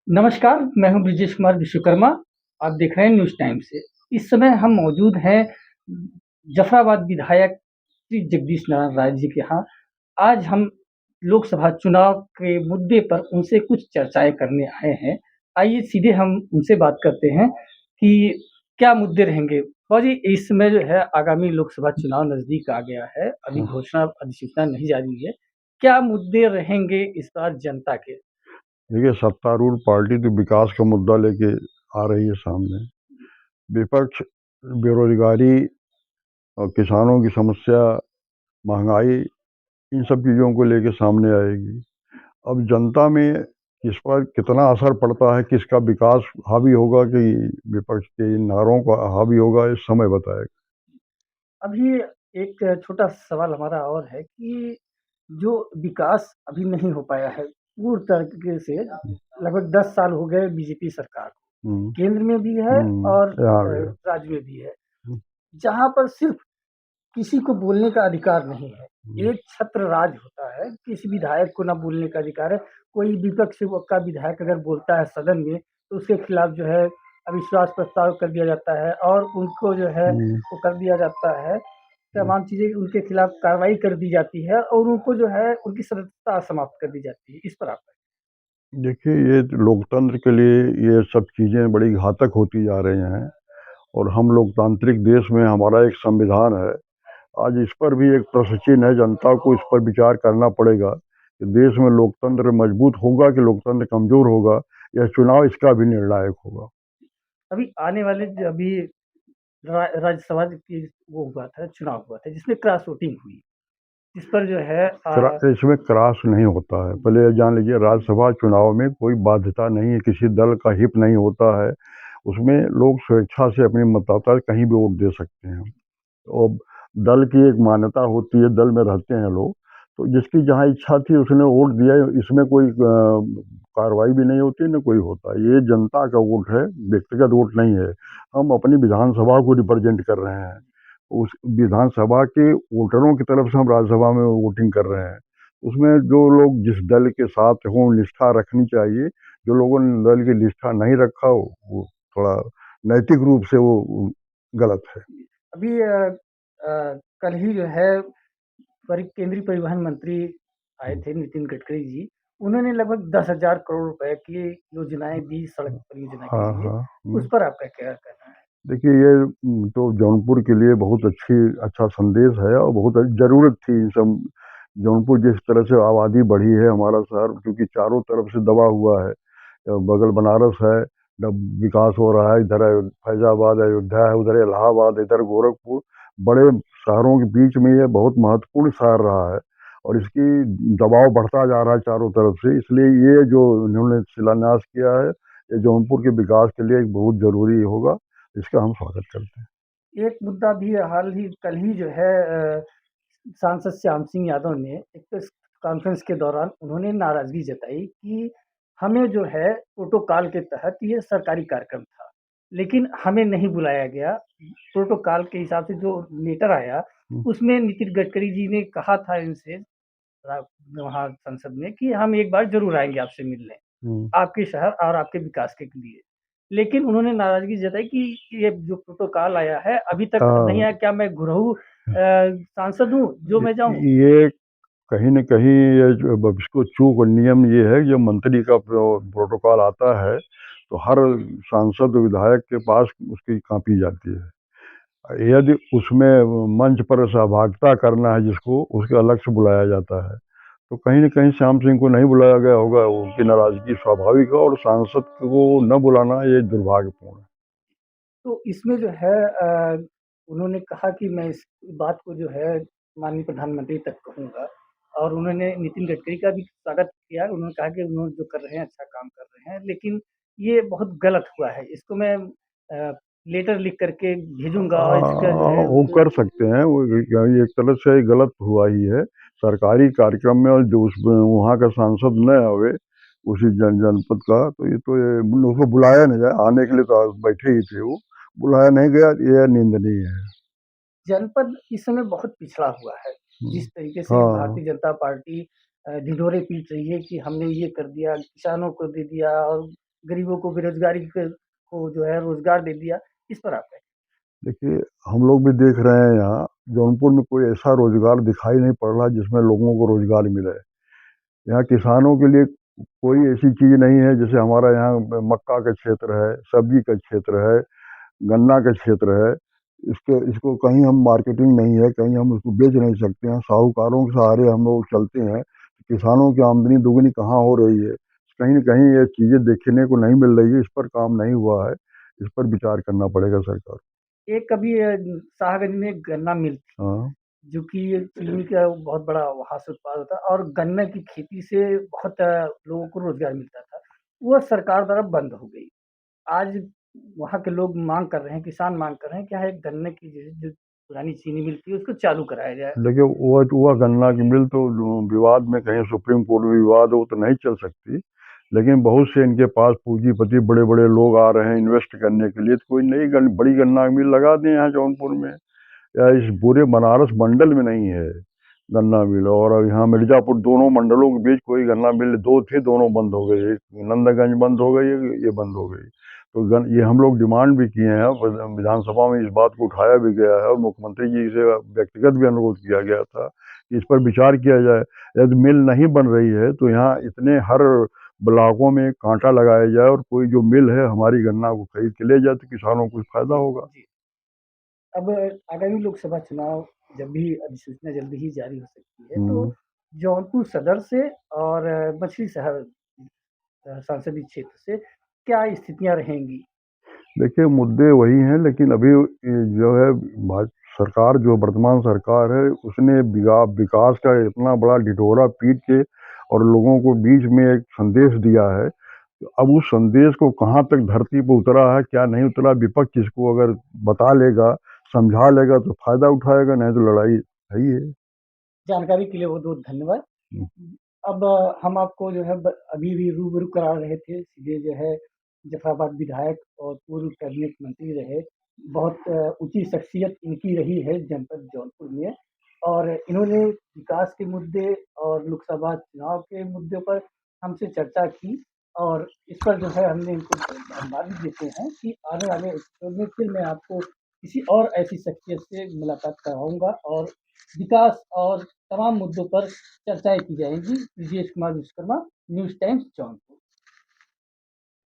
नमस्कार, मैं हूँ ब्रिजेश कुमार विश्वकर्मा। आप देख रहे हैं न्यूज़ टाइम से। इस समय हम मौजूद हैं जफराबाद विधायक श्री जगदीश नारायण राय जी के यहाँ। आज हम लोकसभा चुनाव के मुद्दे पर उनसे कुछ चर्चाएँ करने आए हैं। आइए सीधे हम उनसे बात करते हैं कि क्या मुद्दे रहेंगे। बाबूजी, इस समय जो है आगामी लोकसभा चुनाव नज़दीक आ गया है। अभी घोषणा अधिसूचना नहीं जारी हुई है। क्या मुद्दे रहेंगे इस बार जनता के? देखिए, सत्तारूढ़ पार्टी तो विकास का मुद्दा लेके आ रही है सामने। विपक्ष बेरोजगारी और किसानों की समस्या, महंगाई, इन सब चीज़ों को लेके सामने आएगी। अब जनता में इस पर कितना असर पड़ता है, किसका विकास हावी होगा कि विपक्ष के इन नारों का हावी होगा, ये समय बताएगा। अभी एक छोटा सवाल हमारा और है कि जो विकास अभी नहीं हो पाया है पूर्ण तरीके से, लगभग 10 साल हो गए बीजेपी सरकार को। हुँ, केंद्र में भी है और यहाँ भी है। राज्य में भी है, हुँ, जहाँ पर सिर्फ किसी को बोलने का अधिकार नहीं है। हुँ, एक छत्र राज होता है, किसी विधायक को ना बोलने का अधिकार है। कोई विपक्ष का विधायक अगर बोलता है सदन में, तो उसके खिलाफ जो है अविश्वास प्रस्ताव कर दिया जाता है और उनको जो है हुँ। वो कर दिया जाता है, तमाम चीज़ें उनके खिलाफ कार्रवाई कर दी जाती है और उनको जो है उनकी सदस्यता समाप्त कर दी जाती है। इस पर आपका देखिए, ये लोकतंत्र के लिए ये सब चीज़ें बड़ी घातक होती जा रही हैं और हम लोकतांत्रिक देश में हमारा एक संविधान है। आज इस पर भी एक प्रश्न चिन्ह है, जनता को इस पर विचार करना पड़ेगा कि देश में लोकतंत्र मजबूत होगा कि लोकतंत्र कमज़ोर होगा। यह चुनाव इसका भी निर्णायक होगा। अभी आने वाले अभी राज्यसभा की वो हुआ था, चुनाव हुआ था जिसमें क्रॉस वोटिंग हुई, जिस पर जो है इसमें क्रॉस नहीं होता है। पहले ये जान लीजिए, राज्यसभा चुनाव में कोई बाध्यता नहीं है, किसी दल का हित नहीं होता है। उसमें लोग स्वेच्छा से अपनी मतदाता कहीं भी वोट दे सकते हैं। और दल की एक मान्यता होती है, दल में रहते हैं लोग, तो जिसकी जहाँ इच्छा थी उसने वोट दिया। इसमें कोई कार्रवाई भी नहीं होती, न कोई होता। ये जनता का वोट है, व्यक्तिगत वोट नहीं है। हम अपनी विधानसभा को रिप्रेजेंट कर रहे हैं। उस विधानसभा के वोटरों की तरफ से हम राज्यसभा में वोटिंग कर रहे हैं। उसमें जो लोग जिस दल के साथ हों, निष्ठा रखनी चाहिए। जो लोगों ने दल की निष्ठा नहीं रखा हो, वो थोड़ा नैतिक रूप से वो गलत है। अभी कल ही जो है केंद्रीय परिवहन मंत्री आए थे नितिन गडकरी जी। उन्होंने लगभग 10,000 करोड़ रुपए की योजनाएं दी सड़क परियोजना के हाँ, लिए। हाँ। उस पर आपका क्या कहना है? देखिए, ये तो जौनपुर के लिए बहुत अच्छा संदेश है और बहुत ज़रूरत थी इन सब। जौनपुर जिस तरह से आबादी बढ़ी है, हमारा शहर क्योंकि चारों तरफ से दबा हुआ है। बगल बनारस है, जब विकास हो रहा है, इधर फैजाबाद, अयोध्या है, उधर इलाहाबाद, इधर गोरखपुर। बड़े शहरों के बीच में ये बहुत महत्वपूर्ण शहर रहा है और इसकी दबाव बढ़ता जा रहा है चारों तरफ से। इसलिए ये जो इन्होंने शिलान्यास किया है, ये जौनपुर के विकास के लिए एक बहुत ज़रूरी होगा। इसका हम स्वागत करते हैं। एक मुद्दा भी कल ही जो है सांसद श्याम सिंह यादव ने एक प्रेस कॉन्फ्रेंस के दौरान उन्होंने नाराजगी जताई कि हमें जो है प्रोटोकॉल के तहत ये सरकारी कार्यक्रम था, लेकिन हमें नहीं बुलाया गया। प्रोटोकॉल के हिसाब से जो लेटर आया, हुँ, उसमें नितिन गडकरी जी ने कहा था इनसे वहाँ संसद में कि हम एक बार ज़रूर आएँगे आपसे मिलने, हुँ। आपके शहर और आपके विकास के लिए। लेकिन उन्होंने नाराज़गी जताई कि ये जो प्रोटोकॉल आया है, अभी तक नहीं हाँ, आया, क्या मैं घुरहु सांसद हूँ जो मैं जाऊँ? ये कहीं न कहीं ये जो अब इसको चूक और नियम ये है कि जब मंत्री का प्रोटोकॉल आता है, तो हर सांसद विधायक के पास उसकी कॉपी जाती है। यदि उसमें मंच पर सहभागिता करना है जिसको, उसको अलग से बुलाया जाता है। तो कहीं न कहीं श्याम सिंह को नहीं बुलाया गया होगा, उनकी नाराज़गी स्वाभाविक है और सांसद को न बुलाना ये दुर्भाग्यपूर्ण है। तो इसमें जो है उन्होंने कहा कि मैं इस बात को जो है माननीय प्रधानमंत्री तक कहूँगा और उन्होंने नितिन गडकरी का भी स्वागत किया। उन्होंने कहा कि उन्होंने जो कर रहे हैं अच्छा काम कर रहे हैं, लेकिन ये बहुत गलत हुआ है। इसको मैं लेटर लिख कर के भेजूँगा और इसका जो है वो कर सकते हैं, वो एक तरह से गलत हुआ ही है। सरकारी कार्यक्रम में और जो उसमें वहाँ का सांसद न आवे, उसी जनपद का, तो ये उसको बुलाया नहीं जाए। आने के लिए तो बैठे ही थे वो, बुलाया नहीं गया, ये निंदनीय है। जनपद इस समय बहुत पिछड़ा हुआ है। हुँ। जिस तरीके से हाँ, भारतीय जनता पार्टी ढिंढोरे पीट रही है कि हमने ये कर दिया, किसानों को दे दिया और गरीबों को बेरोज़गारी को जो है रोज़गार दे दिया। इस पर आपका देखिए, हम लोग भी देख रहे हैं यहाँ, जौनपुर में कोई ऐसा रोज़गार दिखाई नहीं पड़ रहा जिसमें लोगों को रोज़गार मिले। यहाँ किसानों के लिए कोई ऐसी चीज़ नहीं है, जैसे हमारा यहाँ मक्का का क्षेत्र है, सब्जी का क्षेत्र है, गन्ना का क्षेत्र है। इसको कहीं हम मार्केटिंग नहीं है, कहीं हम उसको बेच नहीं सकते हैं। साहूकारों के सहारे हम लोग चलते हैं। किसानों की आमदनी दुगनी कहाँ हो रही है? कहीं न कहीं ये चीज़ें देखने को नहीं मिल रही है, इस पर काम नहीं हुआ है। इस पर विचार करना पड़ेगा सरकार को। एक कभी शाहगंज में एक गन्ना मिल थी, हाँ। जो कि चीनी का बहुत बड़ा वहाँ से उत्पाद होता है और गन्ने की खेती से बहुत लोगों को रोज़गार मिलता था। वो सरकार द्वारा बंद हो गई। आज वहाँ के लोग माँग कर रहे हैं, किसान माँग कर रहे हैं कि यहाँ एक गन्ने की जो पुरानी चीनी मिल थी, उसको चालू कराया जाए। देखिए, वो गन्ना की मिल तो विवाद में, कहीं सुप्रीम कोर्ट में विवाद हो तो नहीं चल सकती। लेकिन बहुत से इनके पास पूंजीपति बड़े-बड़े लोग आ रहे हैं इन्वेस्ट करने के लिए, तो कोई नई बड़ी गन्ना की मिल लगा दें यहाँ जौनपुर में, या इस पूरे बनारस मंडल में नहीं है गन्ना मिल। और अब यहाँ मिर्ज़ापुर, दोनों मंडलों के बीच कोई गन्ना मिल 2 थे, दोनों बंद हो गए। एक नंदगंज बंद हो गई, ये बंद हो गई। तो ये हम लोग डिमांड भी किए हैं, विधानसभा में इस बात को उठाया भी गया है और मुख्यमंत्री जी से व्यक्तिगत भी अनुरोध किया गया था कि इस पर विचार किया जाए। यदि मिल नहीं बन रही है तो यहाँ इतने हर ब्लॉकों में कांटा लगाया जाए और कोई जो मिल है हमारी गन्ना को खरीद के ले जाए, तो किसानों को फायदा होगा। जी। अब आगामी लोकसभा चुनाव जब भी अधिसूचना जल्दी ही जारी हो सकती है, तो हम्म। जौनपुर सदर से और मछली शहर संसदीय क्षेत्र से क्या स्थितियाँ रहेंगी? देखिए, मुद्दे वही हैं, लेकिन अभी जो है सरकार, जो वर्तमान सरकार है, उसने विकास का इतना बड़ा ढिढोरा पीट के और लोगों को बीच में एक संदेश दिया है। तो अब उस संदेश को कहाँ तक धरती पर उतरा है, क्या नहीं उतरा, विपक्ष इसको अगर बता लेगा, समझा लेगा तो फायदा उठाएगा, नहीं तो लड़ाई है ही है। जानकारी के लिए बहुत-बहुत धन्यवाद। हम्म। अब हम आपको जो है अभी भी रूबरू करा रहे थे, सीधे जो है जफराबाद विधायक और पूर्व कैबिनेट मंत्री रहे, बहुत ऊँची शख्सियत इनकी रही है जनपद जौनपुर में और इन्होंने विकास के मुद्दे और लोकसभा चुनाव के मुद्दों पर हमसे चर्चा की और इस पर जो है हमने इनको धन्यवाद भी देते हैं कि आने वाले एपिसोड में फिर मैं आपको किसी और ऐसी शख्सियत से मुलाकात करवाऊँगा और विकास और तमाम मुद्दों पर चर्चाएँ की जाएँगी। Brajesh Kumar Vishwakarma, news times Jaunpur.